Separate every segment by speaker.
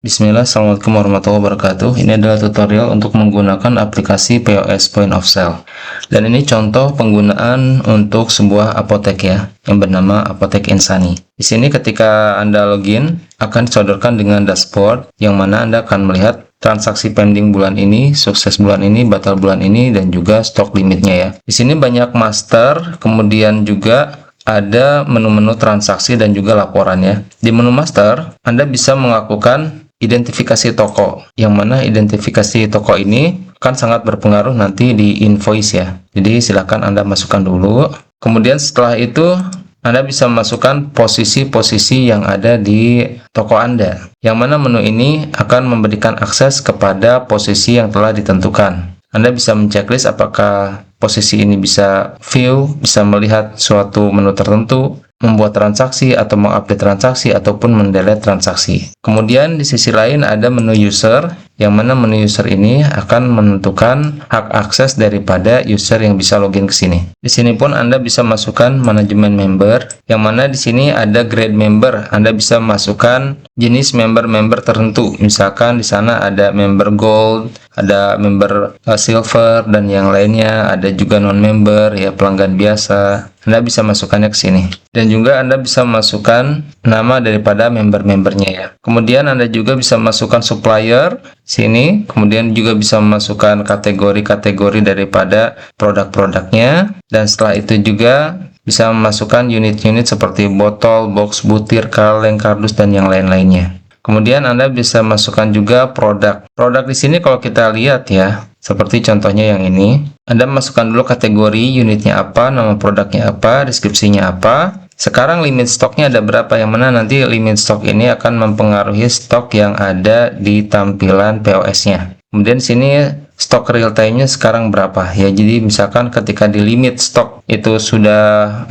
Speaker 1: Bismillah, Assalamualaikum warahmatullahi wabarakatuh. Ini adalah tutorial untuk menggunakan aplikasi POS Point of Sale. Dan ini contoh penggunaan untuk sebuah apotek ya, yang bernama Apotek Insani. Di sini ketika Anda login, akan disodorkan dengan dashboard, yang mana Anda akan melihat transaksi pending bulan ini, sukses bulan ini, batal bulan ini, dan juga stok limitnya ya. Di sini banyak master, kemudian juga ada menu-menu transaksi dan juga laporannya. Di menu master, Anda bisa melakukan identifikasi toko, yang mana identifikasi toko ini kan sangat berpengaruh nanti di invoice ya. Jadi silakan Anda masukkan dulu. Kemudian setelah itu Anda bisa masukkan posisi-posisi yang ada di toko Anda, yang mana menu ini akan memberikan akses kepada posisi yang telah ditentukan. Anda bisa menceklis apakah posisi ini bisa view, bisa melihat suatu menu tertentu, membuat transaksi atau mengupdate transaksi ataupun mendelete transaksi. Kemudian di sisi lain ada menu user, yang mana menu user ini akan menentukan hak akses daripada user yang bisa login ke sini. Di sini pun Anda bisa masukkan manajemen member, yang mana di sini ada grade member. Anda bisa masukkan jenis member-member tertentu. Misalkan di sana ada member gold, ada member silver dan yang lainnya, ada juga non-member ya, pelanggan biasa. Anda bisa masukkannya ke sini. Dan juga Anda bisa masukkan nama daripada member-membernya ya. Kemudian Anda juga bisa masukkan supplier sini, kemudian juga bisa memasukkan kategori-kategori daripada produk-produknya, dan setelah itu juga bisa memasukkan unit-unit seperti botol, box, butir, kaleng, kardus, dan yang lain-lainnya. Kemudian Anda bisa masukkan juga produk. Produk di sini kalau kita lihat ya, seperti contohnya yang ini, Anda masukkan dulu kategori unitnya apa, nama produknya apa, deskripsinya apa. Sekarang limit stoknya ada berapa, yang mana nanti limit stok ini akan mempengaruhi stok yang ada di tampilan POS-nya. Kemudian sini stok real time-nya sekarang berapa ya. Jadi misalkan ketika di limit stok itu sudah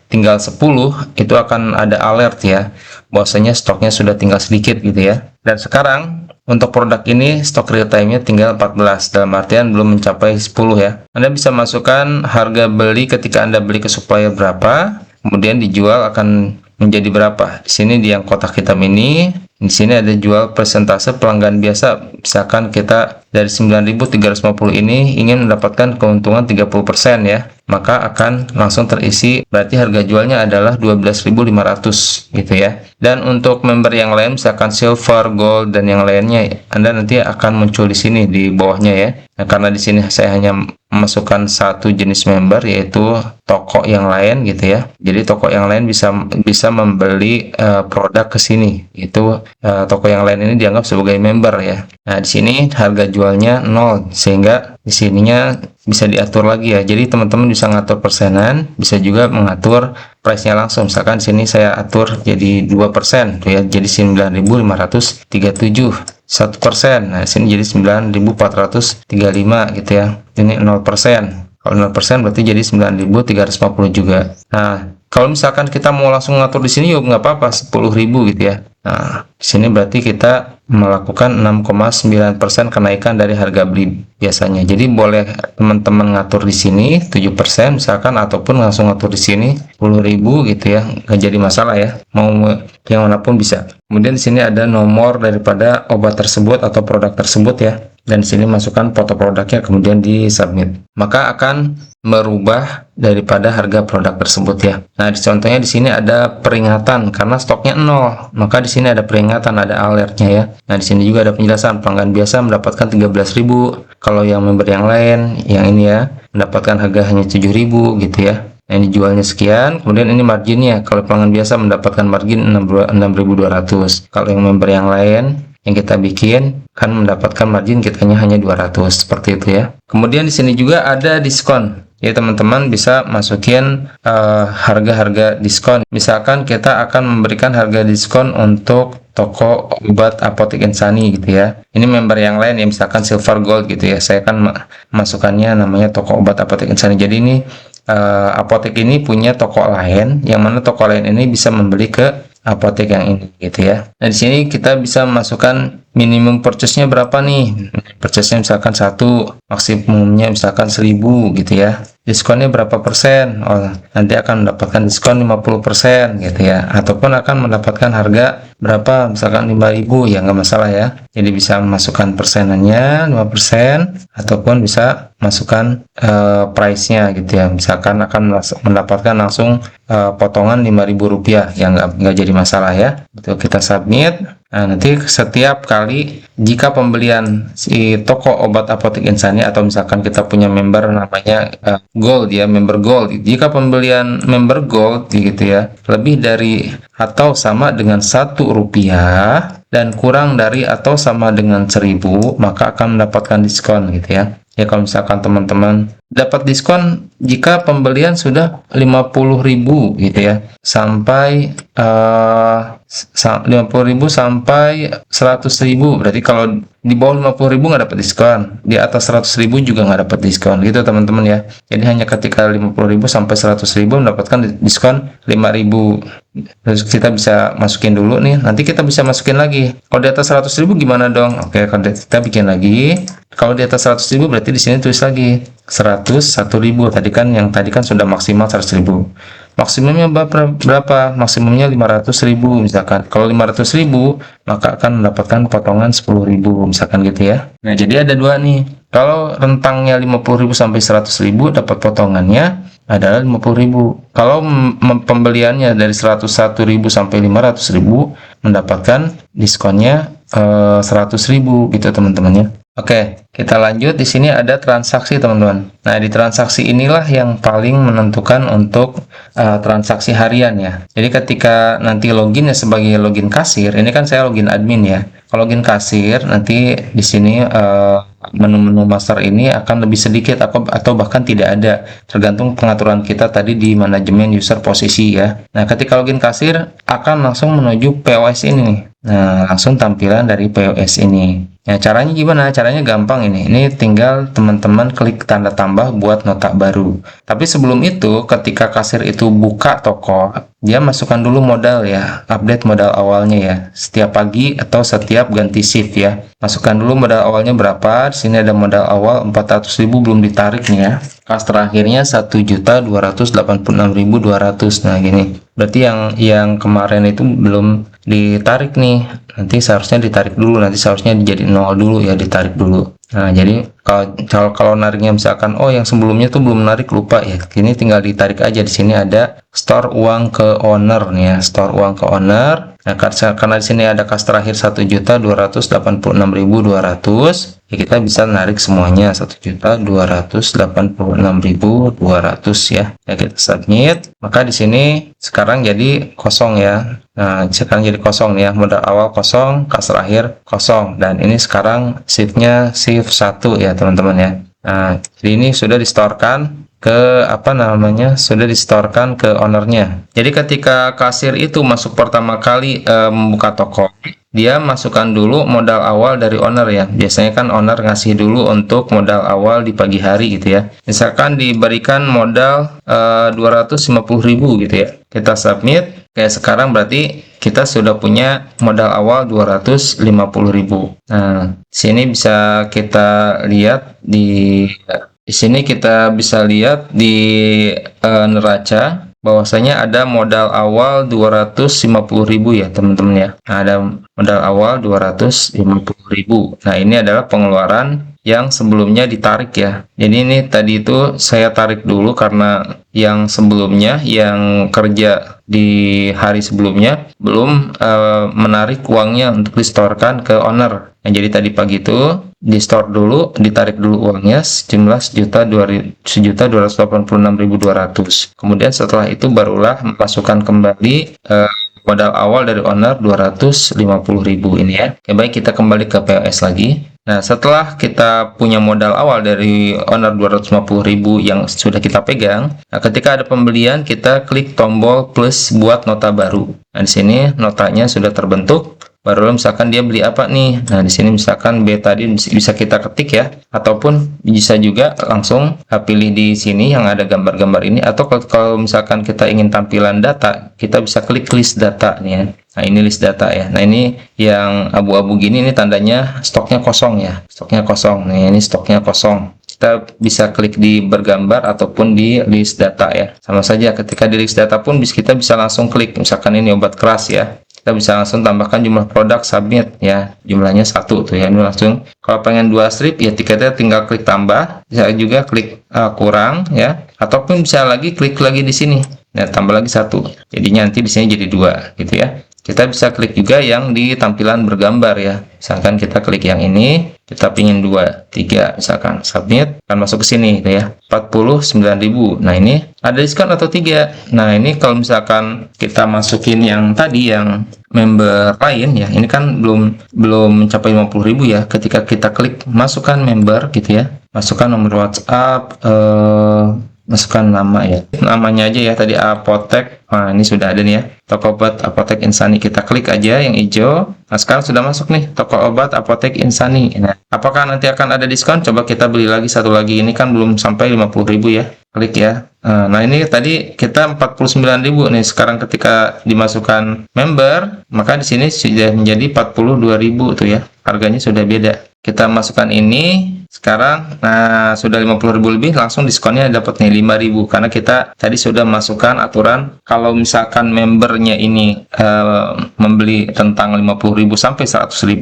Speaker 1: tinggal 10, itu akan ada alert ya, bahwasanya stoknya sudah tinggal sedikit gitu ya. Dan sekarang untuk produk ini stok real time-nya tinggal 14, dalam artian belum mencapai 10 ya. Anda bisa masukkan harga beli ketika Anda beli ke supplier berapa, kemudian dijual akan menjadi berapa. Di sini di yang kotak hitam ini, di sini ada jual persentase pelanggan biasa. Misalkan kita dari 9.350 ini ingin mendapatkan keuntungan 30% ya, maka akan langsung terisi, berarti harga jualnya adalah 12.500 gitu ya. Dan untuk member yang lain, misalkan silver, gold, dan yang lainnya, Anda nanti akan muncul di sini di bawahnya ya. Nah, karena di sini saya hanya memasukkan satu jenis member, yaitu toko yang lain gitu ya. Jadi toko yang lain bisa membeli produk ke sini. Itu toko yang lain ini dianggap sebagai member ya. Nah, di sini harga jualnya 0, sehingga di sininya bisa diatur lagi ya. Jadi teman-teman bisa ngatur persenan, bisa juga mengatur price-nya langsung. Misalkan di sini saya atur jadi 2% ya, jadi 9.537. 1%, nah sini jadi 9.435 gitu ya. Ini 0%. Kalau 0% berarti jadi 9.350 juga. Nah, kalau misalkan kita mau langsung ngatur di sini, yuk nggak apa-apa, 10.000 gitu ya. Nah, di sini berarti kita melakukan 6,9% kenaikan dari harga beli biasanya. Jadi boleh teman-teman ngatur di sini 7% misalkan, ataupun langsung ngatur di sini 10.000 gitu ya. Nggak jadi masalah ya. Mau yang manapun bisa. Kemudian di sini ada nomor daripada obat tersebut atau produk tersebut ya. Dan di sini masukkan foto produknya, kemudian di submit. Maka akan merubah daripada harga produk tersebut ya. Nah, contohnya di sini ada peringatan karena stoknya 0. Maka di sini ada peringatan, ada alertnya ya. Nah, di sini juga ada penjelasan pelanggan biasa mendapatkan 13.000. Kalau yang member yang lain, yang ini ya, mendapatkan harga hanya 7.000 gitu ya. Nah, ini jualnya sekian. Kemudian ini marginnya. Kalau pelanggan biasa mendapatkan margin 6.200. Kalau yang member yang lain yang kita bikin kan mendapatkan margin kitanya hanya 200, seperti itu ya. Kemudian di sini juga ada diskon. Ya, teman-teman bisa masukin harga-harga diskon. Misalkan kita akan memberikan harga diskon untuk toko obat Apotek Insani gitu ya. Ini member yang lain ya, misalkan silver gold gitu ya. Saya kan masukannya namanya toko obat Apotek Insani. Jadi ini apotek ini punya toko lain, yang mana toko lain ini bisa membeli ke apotek yang ini gitu ya. Nah, di sini kita bisa memasukkan minimum purchase-nya berapa nih? Purchase-nya misalkan 1, maksimumnya misalkan 1000 gitu ya. Diskonnya berapa persen? Oh, nanti akan mendapatkan diskon 50% gitu ya. Ataupun akan mendapatkan harga berapa? Misalkan 5000, ya nggak masalah ya. Jadi bisa masukkan persenannya 5%, ataupun bisa masukkan price-nya gitu ya. Misalkan akan mendapatkan langsung potongan Rp5.000, ya nggak jadi masalah ya. Itu kita submit. Nah, nanti setiap kali jika pembelian si toko obat Apotek Insani, atau misalkan kita punya member namanya Gold ya, member Gold. Jika pembelian member Gold gitu ya, lebih dari atau sama dengan Rp1 dan kurang dari atau sama dengan 1000, maka akan mendapatkan diskon gitu ya. Ya, kalau misalkan teman-teman dapat diskon jika pembelian sudah 50.000 gitu ya, sampai 50.000 sampai 100.000, berarti kalau di bawah 50.000 nggak dapat diskon, di atas 100.000 juga nggak dapat diskon gitu teman-teman ya. Jadi hanya ketika 50.000 sampai 100.000 mendapatkan diskon 5.000. Terus kita bisa masukin dulu nih, nanti kita bisa masukin lagi. Kalau di atas 100.000 gimana dong? Oke, kalau kita bikin lagi. Kalau di atas 100.000 berarti di sini tulis lagi 101.000. Tadi kan sudah maksimal 100.000. Maksimumnya berapa? Maksimumnya 500.000 misalkan. Kalau 500.000 maka akan mendapatkan potongan 10.000 misalkan gitu ya. Nah, jadi ada dua nih. Kalau rentangnya 50.000 sampai 100.000 dapat potongannya adalah 50.000. Kalau pembeliannya dari 101.000 sampai 500.000 mendapatkan diskonnya 100.000 gitu teman-teman ya. Oke, kita lanjut. Di sini ada transaksi teman-teman. Nah, di transaksi inilah yang paling menentukan untuk transaksi harian ya. Jadi ketika nanti login ya sebagai login kasir, ini kan saya login admin ya. Kalau login kasir nanti di sini menu-menu master ini akan lebih sedikit atau bahkan tidak ada, tergantung pengaturan kita tadi di manajemen user posisi ya. Nah, ketika login kasir akan langsung menuju POS ini nih. Nah, langsung tampilan dari POS ini. Nah, caranya gimana? Caranya gampang ini. Ini tinggal teman-teman klik tanda tambah buat nota baru. Tapi sebelum itu, ketika kasir itu buka toko, dia masukkan dulu modal ya, update modal awalnya ya. Setiap pagi atau setiap ganti shift ya. Masukkan dulu modal awalnya berapa. Di sini ada modal awal 400.000 belum ditarik nih ya. Kas terakhirnya 1.286.200. Nah, gini. Berarti yang kemarin itu belum ditarik nih. Nanti seharusnya ditarik dulu, nanti seharusnya jadi 0 dulu ya, ditarik dulu. Nah, jadi kalau nariknya misalkan yang sebelumnya tuh belum narik, lupa ya. Ini tinggal ditarik aja. Di sini ada store uang ke owner nih ya, store uang ke owner. Nah, karena di sini ada kas terakhir 1.286.200, ya kita bisa narik semuanya 1.286.200 ya. Ya, kita submit. Maka di sini sekarang jadi kosong ya. Nah, sekarang jadi kosong ya, modal awal kosong, kas terakhir kosong, dan ini sekarang shiftnya shift 1 ya teman-teman ya. Nah, jadi ini sudah distorkan ke sudah distorkan ke ownernya. Jadi ketika kasir itu masuk pertama kali membuka toko, dia masukkan dulu modal awal dari owner ya. Biasanya kan owner ngasih dulu untuk modal awal di pagi hari gitu ya. Misalkan diberikan modal 250.000 gitu ya. Kita submit. Kayak sekarang berarti kita sudah punya modal awal 250.000. Nah, sini bisa kita lihat di sini kita bisa lihat di neraca bahwasanya ada modal awal 250.000 ya teman-teman ya. Nah, ada modal awal 250.000. Nah, ini adalah pengeluaran yang sebelumnya ditarik ya. Jadi ini tadi itu saya tarik dulu karena yang sebelumnya, yang kerja di hari sebelumnya belum menarik uangnya untuk distorkan ke owner. Nah, jadi tadi pagi itu di store dulu, ditarik dulu uangnya sejumlah 1.286.200. Kemudian setelah itu barulah memasukkan kembali modal awal dari owner 250.000 ini ya. Oke, baik, kita kembali ke POS lagi. Nah, setelah kita punya modal awal dari owner 250.000 yang sudah kita pegang, nah ketika ada pembelian kita klik tombol plus buat nota baru. Nah, di sini notanya sudah terbentuk. baru misalkan dia beli apa nih. Nah, di sini misalkan B tadi bisa kita ketik ya, ataupun bisa juga langsung pilih di sini yang ada gambar-gambar ini, atau kalau misalkan kita ingin tampilan data, kita bisa klik list data nih ya. Nah, ini list data ya. Nah, ini yang abu-abu gini, ini tandanya stoknya kosong ya. Stoknya kosong. Nih, ini stoknya kosong. Kita bisa klik di bergambar ataupun di list data ya. Sama saja, ketika di list data pun kita bisa langsung klik. Misalkan ini obat keras ya. Kita bisa langsung tambahkan jumlah produk, submit ya, jumlahnya 1 tuh ya. Ini langsung, kalau pengen 2 strip ya tiketnya tinggal klik tambah, bisa juga klik kurang ya, ataupun bisa lagi klik lagi di sini ya, tambah lagi 1, jadinya nanti di sini jadi 2 gitu ya. Kita bisa klik juga yang di tampilan bergambar ya, misalkan kita klik yang ini, kita pingin 2, 3 misalkan, submit, akan masuk ke sini gitu ya, 49.000. Nah, ini ada diskon atau tidak. Nah, ini kalau misalkan kita masukin yang tadi yang member lain ya, ini kan belum mencapai 50.000 ya. Ketika kita klik masukkan member gitu ya, masukkan nomor WhatsApp, masukkan nama ya, namanya aja ya tadi apotek. Nah, ini sudah ada nih ya, toko obat Apotek Insani, kita klik aja yang hijau. Nah, sekarang sudah masuk nih toko obat Apotek Insani. Nah, apakah nanti akan ada diskon? Coba kita beli lagi satu lagi, ini kan belum sampai 50.000 ya, klik ya. Nah, ini tadi kita 49.000 nih, sekarang ketika dimasukkan member, maka di sini sudah menjadi 42.000 tuh ya, harganya sudah beda. Kita masukkan ini sekarang, nah sudah 50.000 lebih, langsung diskonnya dapat nih 5.000, karena kita tadi sudah masukkan aturan kalau misalkan membernya ini membeli tentang 50.000 sampai 100.000,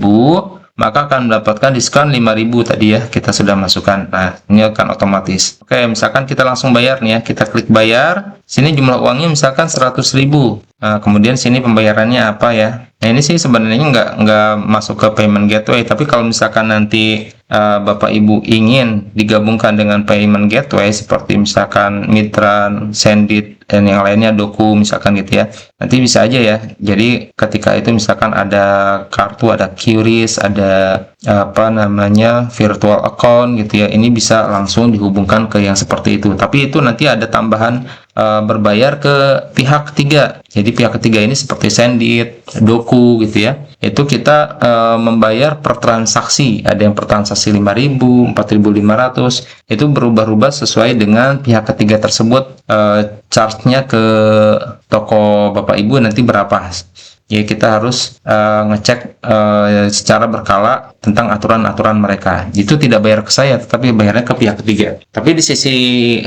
Speaker 1: maka akan mendapatkan diskon 5.000 tadi ya, kita sudah masukkan. Nah, ini akan otomatis. Oke, misalkan kita langsung bayar nih ya, kita klik bayar, sini jumlah uangnya misalkan 100.000. Nah, kemudian sini pembayarannya apa ya. Nah, ini sih sebenarnya nggak masuk ke payment gateway, tapi kalau misalkan nanti Bapak Ibu ingin digabungkan dengan payment gateway seperti misalkan Mitran, Sendit, dan yang lainnya, Doku misalkan gitu ya, nanti bisa aja ya. Jadi ketika itu misalkan ada kartu, ada QRIS, ada apa namanya virtual account gitu ya, ini bisa langsung dihubungkan ke yang seperti itu. Tapi itu nanti ada tambahan berbayar ke pihak ketiga. Jadi pihak ketiga ini seperti Sendit, Doku gitu ya, itu kita membayar per transaksi. Ada yang per transaksi 5.000, 4.500, itu berubah-ubah sesuai dengan pihak ketiga tersebut charge-nya ke toko Bapak Ibu nanti berapa. Ya, kita harus ngecek secara berkala tentang aturan-aturan mereka. Itu tidak bayar ke saya, tetapi bayarnya ke pihak ketiga. Tapi di sisi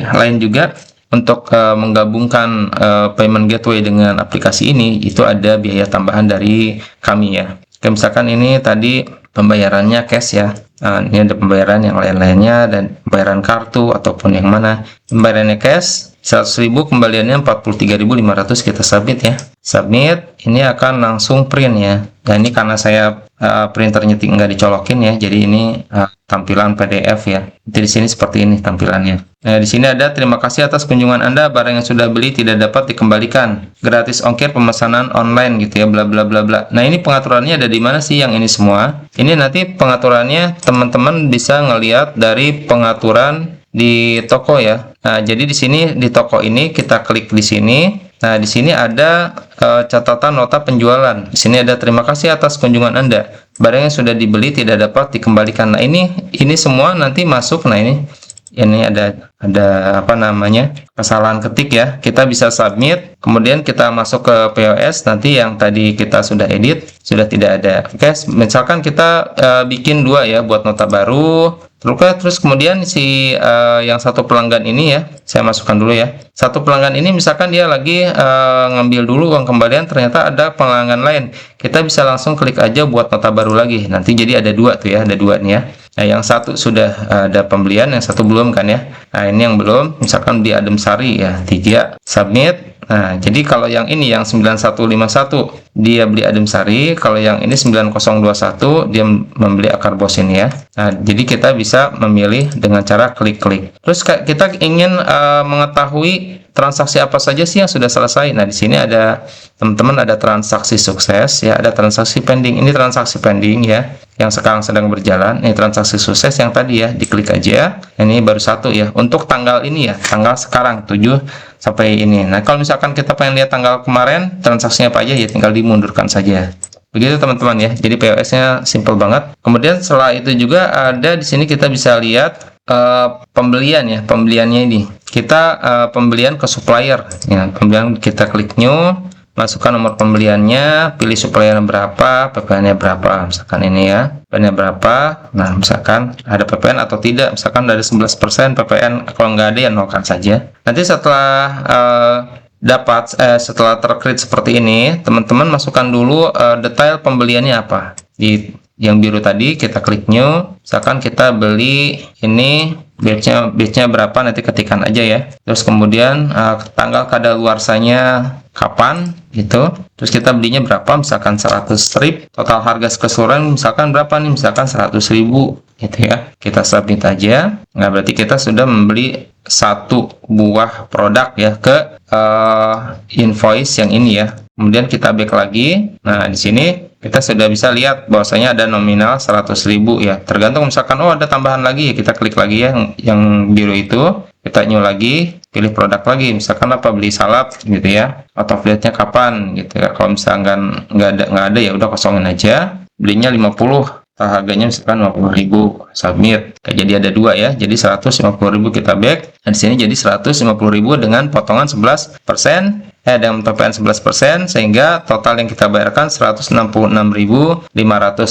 Speaker 1: lain juga, untuk menggabungkan payment gateway dengan aplikasi ini, itu ada biaya tambahan dari kami ya. Oke, misalkan ini tadi pembayarannya cash ya. Ini ada pembayaran yang lain-lainnya, dan pembayaran kartu ataupun yang mana. Pembayarannya cash 100.000, kembaliannya 43.500, kita submit ya. Submit, ini akan langsung print ya. Nah, ini karena saya printernya nggak dicolokin ya, jadi ini tampilan PDF ya. Jadi di sini seperti ini tampilannya. Nah, di sini ada terima kasih atas kunjungan Anda, barang yang sudah beli tidak dapat dikembalikan, gratis ongkir pemesanan online gitu ya, bla bla bla bla. Nah, ini pengaturannya ada di mana sih yang ini semua? Ini nanti pengaturannya teman-teman bisa ngelihat dari pengaturan di toko ya. Nah, jadi di sini di toko ini kita klik di sini. Nah, di sini ada catatan nota penjualan. Di sini ada terima kasih atas kunjungan Anda, barang yang sudah dibeli tidak dapat dikembalikan. Nah, ini semua nanti masuk. Nah, ini ada apa namanya, kesalahan ketik ya, kita bisa submit, kemudian kita masuk ke POS, nanti yang tadi kita sudah edit sudah tidak ada. Oke, misalkan kita bikin 2 ya buat nota baru. Terus kemudian si yang satu pelanggan ini ya, saya masukkan dulu ya, satu pelanggan ini misalkan dia lagi ngambil dulu uang kembalian, ternyata ada pelanggan lain, kita bisa langsung klik aja buat nota baru lagi. Nanti jadi ada 2 tuh ya, ada 2 nih ya. Nah, yang satu sudah ada pembelian, yang satu belum kan ya. Nah, ini yang belum, misalkan di Adem Sari ya, 3, submit. Nah, jadi kalau yang ini yang 9151 dia beli Adem Sari, kalau yang ini 9021 dia membeli Akar Bos ini ya. Nah, jadi kita bisa memilih dengan cara klik-klik. Terus kita ingin mengetahui transaksi apa saja sih yang sudah selesai. Nah, di sini ada teman-teman, ada transaksi sukses ya, ada transaksi pending. Ini transaksi pending ya, yang sekarang sedang berjalan. Ini transaksi sukses yang tadi ya, diklik aja. Ini baru 1 ya, untuk tanggal ini ya, tanggal sekarang 7 sampai ini. Nah, kalau misalkan kita pengen lihat tanggal kemarin transaksinya apa aja ya, tinggal dimundurkan saja. Begitu teman-teman ya. Jadi POS-nya simple banget. Kemudian setelah itu juga ada di sini kita bisa lihat pembelian ya. Pembeliannya ini. Kita pembelian ke supplier ya. Pembelian kita klik new, masukkan nomor pembeliannya, pilih suppliernya berapa, PPN-nya berapa, misalkan ini ya, PPN-nya berapa. Nah, misalkan ada PPN atau tidak, misalkan dari 11% PPN, kalau nggak ada ya nolkan saja. Nanti setelah setelah terkreat seperti ini, teman-teman masukkan dulu detail pembeliannya apa. Di yang biru tadi kita klik new, misalkan kita beli ini batch-nya berapa, nanti ketikkan aja ya. Terus kemudian tanggal kadaluarsanya kapan gitu. Terus kita belinya berapa, misalkan 100 strip, total harga keseluruhan misalkan berapa nih, misalkan 100.000 gitu ya. Kita submit aja. Nah, berarti kita sudah membeli satu buah produk ya ke invoice yang ini ya. Kemudian kita back lagi. Nah, di sini kita sudah bisa lihat bahwasanya ada nominal 100.000 ya. Tergantung misalkan oh ada tambahan lagi ya, kita klik lagi ya yang biru itu, kita new lagi, pilih produk lagi, misalkan apa, beli salad gitu ya, atau date-nya kapan gitu ya. Kalau misalkan nggak ada ya udah kosongin aja. Belinya 50, harganya misalkan 50.000, submit. Jadi ada dua ya, jadi 150.000 kita back. Nah, di sini jadi 150.000 dengan potongan 11%, dengan PPN 11%, sehingga total yang kita bayarkan 166.500.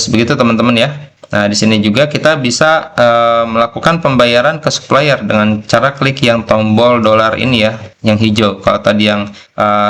Speaker 1: Begitu teman-teman ya. Nah, di sini juga kita bisa melakukan pembayaran ke supplier dengan cara klik yang tombol dolar ini ya, yang hijau. Kalau tadi yang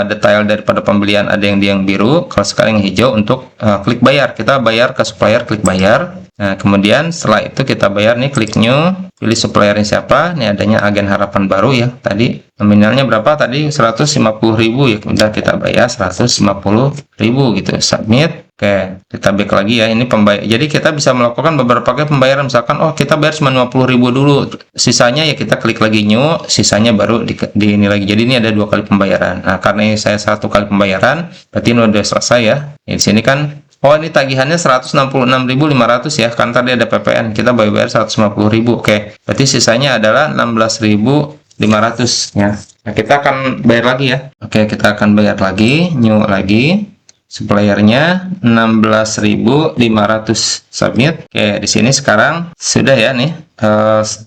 Speaker 1: detail daripada pembelian ada yang biru, kalau sekarang yang hijau untuk klik bayar. Kita bayar ke supplier, klik bayar. Nah, kemudian setelah itu kita bayar nih, klik new, pilih suppliernya siapa. Ini adanya Agen Harapan Baru ya. Tadi nominalnya berapa tadi? 150.000 ya. Udah kita bayar 150.000 gitu. Submit. Oke, kita back lagi ya. Ini pembayar. Jadi kita bisa melakukan beberapa kali pembayaran. Misalkan oh kita bayar cuma 50.000 dulu. Sisanya ya kita klik lagi new, sisanya baru di ini lagi. Jadi ini ada 2 kali pembayaran. Nah, karena ini saya 1 kali pembayaran, berarti ini udah selesai ya. Di sini kan oh ini tagihannya 166.500 ya, kan tadi ada PPN, kita bayar 150.000. Oke, berarti sisanya adalah 16.500 ya. Nah, kita akan bayar lagi ya. Oke, kita akan bayar lagi, new lagi. Suppliernya 16.500, submit. Oke, di sini sekarang sudah ya nih,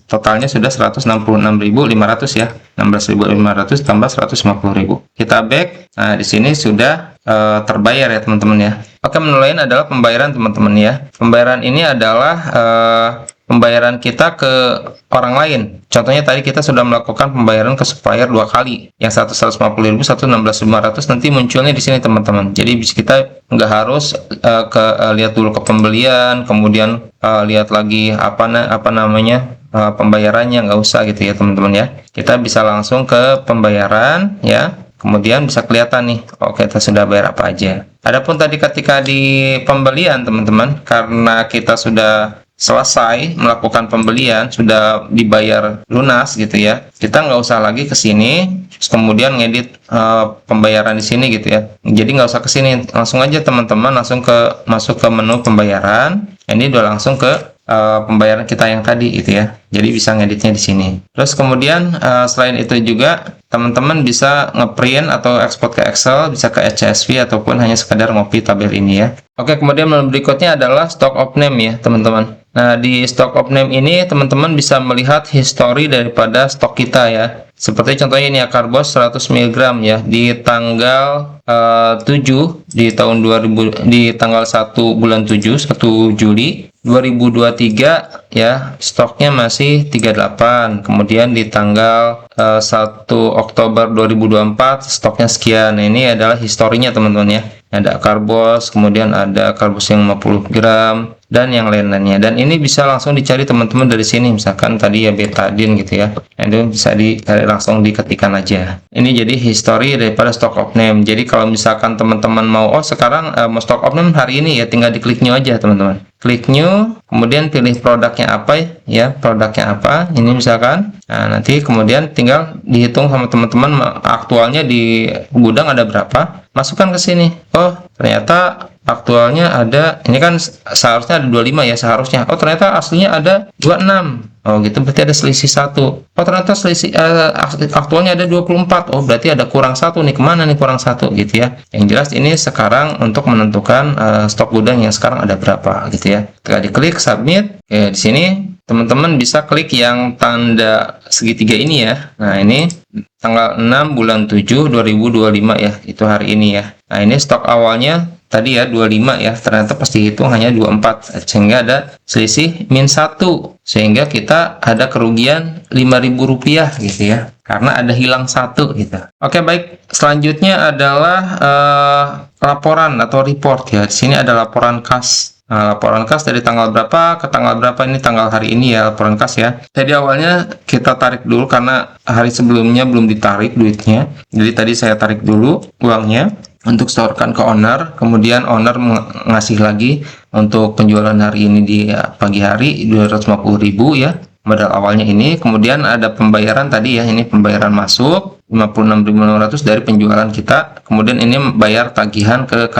Speaker 1: totalnya sudah 166.500 ya. 16.500 tambah 150.000. Kita back. Nah, di sini sudah terbayar ya teman-teman ya. Oke, menu lain adalah pembayaran teman-teman ya. Pembayaran ini adalah pembayaran kita ke orang lain. Contohnya tadi kita sudah melakukan pembayaran ke supplier 2 kali. Yang satu 150.000, satu 16.500, nanti munculnya di sini teman-teman. Jadi kita nggak harus lihat dulu ke pembelian, kemudian lihat lagi apa namanya pembayarannya, nggak usah gitu ya teman-teman ya. Kita bisa langsung ke pembayaran ya. Kemudian bisa kelihatan nih, oh kita sudah bayar apa aja. Adapun tadi ketika di pembelian teman-teman, karena kita sudah selesai melakukan pembelian, sudah dibayar lunas gitu ya, kita nggak usah lagi ke sini, kemudian ngedit pembayaran di sini gitu ya. Jadi nggak usah ke sini, langsung aja teman-teman langsung masuk ke menu pembayaran. Ini udah langsung ke pembayaran kita yang tadi gitu ya. Jadi bisa ngeditnya di sini. Terus kemudian selain itu juga teman-teman bisa ngeprint atau ekspor ke Excel, bisa ke CSV ataupun hanya sekedar ngopi tabel ini ya. Oke, kemudian menu berikutnya adalah stock of name ya teman-teman. Nah, di stock of name ini teman-teman bisa melihat history daripada stok kita ya. Seperti contohnya ini ya, karbos 100 mg ya, di tanggal 7 di tahun 2000, di tanggal 1 bulan 7, 1 Juli 2023 ya, stoknya masih 38. Kemudian di tanggal 1 Oktober 2024 stoknya sekian. Nah, ini adalah historinya teman-teman ya. Ada karbos, kemudian ada karbos yang 50 gram dan yang lain-lainnya. Dan ini bisa langsung dicari teman-teman dari sini. Misalkan tadi ya betadine gitu ya. Itu bisa langsung diketikkan aja. Ini jadi history daripada stock of name. Jadi kalau misalkan teman-teman mau sekarang mau stock of name hari ini ya, tinggal diklik new aja teman-teman. Klik new, kemudian pilih produknya apa ya, produknya apa ini misalkan. Nah, nanti kemudian tinggal dihitung sama teman-teman aktualnya di gudang ada berapa. masukkan ke sini. Oh, ternyata aktualnya ada, ini kan seharusnya ada 25 ya seharusnya. Oh, ternyata aslinya ada 26. Oh gitu, berarti ada selisih 1. Oh, ternyata selisih aktualnya ada 24. Oh, berarti ada kurang 1 nih. Kemana nih kurang 1 gitu ya. Yang jelas ini sekarang untuk menentukan stok gudang yang sekarang ada berapa gitu ya. Ketika diklik submit, di sini teman-teman bisa klik yang tanda segitiga ini ya. Nah, ini tanggal 6 bulan 7 2025 ya. Itu hari ini ya. Nah, ini stok awalnya tadi ya 25 ya, ternyata pas dihitung hanya 24, sehingga ada selisih min 1, sehingga kita ada kerugian Rp5.000 gitu ya, karena ada hilang 1 gitu. Oke, baik, selanjutnya adalah laporan atau report ya. Di sini ada laporan kas. Nah, laporan kas dari tanggal berapa ke tanggal berapa, ini tanggal hari ini ya laporan kas ya. Jadi awalnya kita tarik dulu karena hari sebelumnya belum ditarik duitnya. Jadi tadi saya tarik dulu uangnya untuk setorkan ke owner, kemudian owner ngasih lagi untuk penjualan hari ini di pagi hari 250.000 ya, modal awalnya ini. Kemudian ada pembayaran tadi ya, ini pembayaran masuk 56.600 dari penjualan kita. Kemudian ini bayar tagihan ke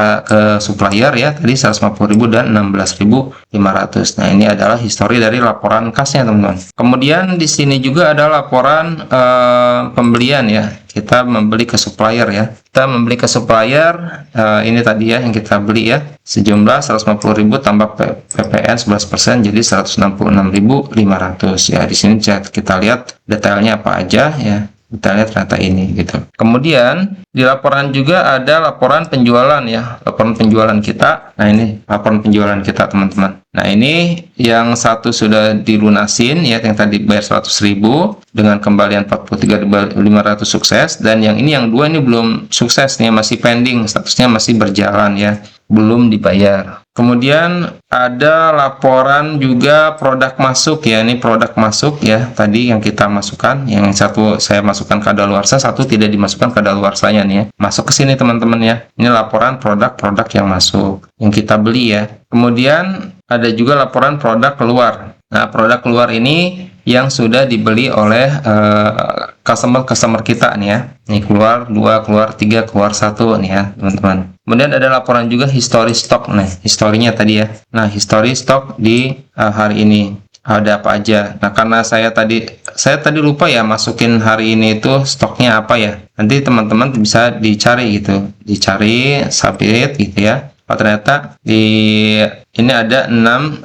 Speaker 1: supplier ya, tadi 150.000 dan 16.500. Nah, ini adalah histori dari laporan kasnya teman-teman. Kemudian di sini juga ada laporan pembelian ya. Kita membeli ke supplier ya. Kita membeli ke supplier, ini tadi ya yang kita beli ya, sejumlah 150.000 tambah PPN 11%, jadi 166.500 ya. Di sini kita lihat detailnya apa aja ya. Detailnya ternyata ini gitu. Kemudian di laporan juga ada laporan penjualan ya, laporan penjualan kita. Nah, ini laporan penjualan kita teman-teman. Nah, ini yang satu sudah dilunasin ya, yang tadi bayar 100.000 dengan kembalian 43.500 sukses, dan yang ini yang dua ini belum sukses nih, masih pending, statusnya masih berjalan ya, belum dibayar. Kemudian ada laporan juga produk masuk ya, ini produk masuk ya, tadi yang kita masukkan, yang satu saya masukkan ke kadaluarsa, satu tidak dimasukkan ke kadaluarsanya nih ya. Masuk ke sini teman-teman ya. Ini laporan produk-produk yang masuk, yang kita beli ya. Kemudian ada juga laporan produk keluar. Nah, produk keluar ini yang sudah dibeli oleh customer kita nih ya. Ini keluar 2, keluar 3, keluar 1 nih ya teman-teman. Kemudian ada laporan juga history stok. Nah, historinya tadi ya. Nah, history stok di hari ini ada apa aja. Nah, karena saya tadi lupa ya masukin hari ini itu stoknya apa ya. Nanti teman-teman bisa dicari gitu. Dicari submit gitu ya. Oh, ternyata ini ada 6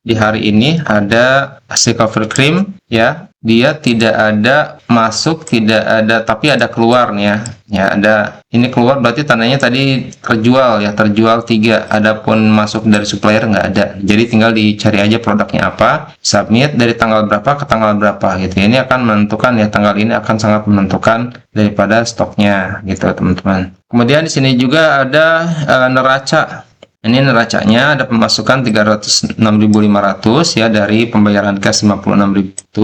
Speaker 1: di hari ini ada hasil cover cream ya. Dia tidak ada masuk, tidak ada, tapi ada keluar nih ya. Ya, ada ini keluar berarti tandanya tadi terjual ya, terjual 3. Adapun masuk dari supplier nggak ada. Jadi tinggal dicari aja produknya apa, submit dari tanggal berapa ke tanggal berapa gitu. Ini akan menentukan ya, tanggal ini akan sangat menentukan daripada stoknya gitu teman-teman. Kemudian di sini juga ada neraca. Ini neracanya ada pemasukan 306.500 ya dari pembayaran cash 56.000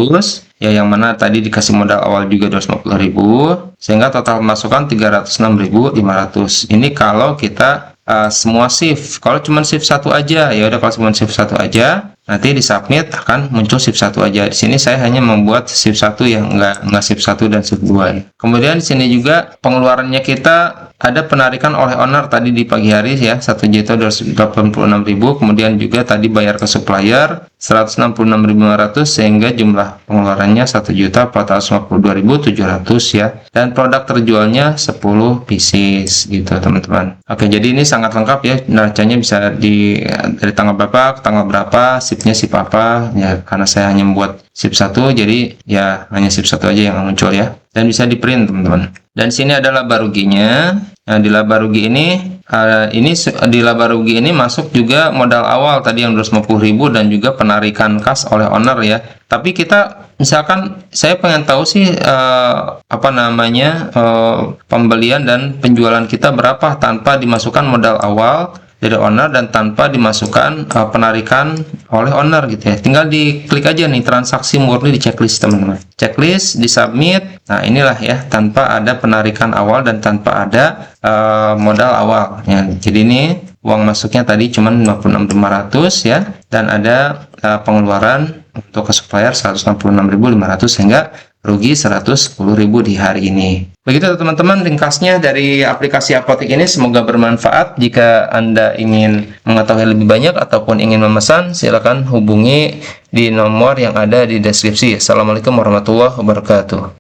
Speaker 1: ya, yang mana tadi dikasih modal awal juga 250.000, sehingga total pemasukan 306.500. Ini kalau kita semua shift. Kalau cuma shift 1 aja ya udah, kalau cuma shift 1 aja nanti di submit akan muncul shift 1 aja. Di sini saya hanya membuat shift 1 yang enggak shift 1 dan shift 2 ya. Kemudian di sini juga pengeluarannya kita ada penarikan oleh owner tadi di pagi hari ya, 1.286.000. Kemudian juga tadi bayar ke supplier 166.500, sehingga jumlah pengeluarannya 1.452.700 ya. Dan produk terjualnya 10 pieces gitu teman-teman. Oke, jadi ini sangat lengkap ya, neracanya bisa dari tanggal berapa ke tanggal berapa, shiftnya shift apa ya. Karena saya hanya membuat shift 1, jadi ya hanya shift 1 aja yang muncul ya, dan bisa di print teman-teman. Dan sini ada laba ruginya. Nah, di laba rugi ini di laba rugi ini masuk juga modal awal tadi yang 250.000 dan juga penarikan kas oleh owner ya. Tapi kita misalkan saya pengen tahu sih pembelian dan penjualan kita berapa tanpa dimasukkan modal awal dari owner dan tanpa dimasukkan penarikan oleh owner gitu ya. Tinggal diklik aja nih transaksi murni di checklist teman-teman. Checklist di submit. Nah, inilah ya, tanpa ada penarikan awal dan tanpa ada modal awal ya. Jadi ini uang masuknya tadi cuma 56.500 ya, dan ada pengeluaran untuk ke supplier 166.500, sehingga rugi 110.000 di hari ini. Begitu teman-teman ringkasnya dari aplikasi Apotek ini, semoga bermanfaat. Jika Anda ingin mengetahui lebih banyak ataupun ingin memesan, silakan hubungi di nomor yang ada di deskripsi. Assalamualaikum warahmatullahi wabarakatuh.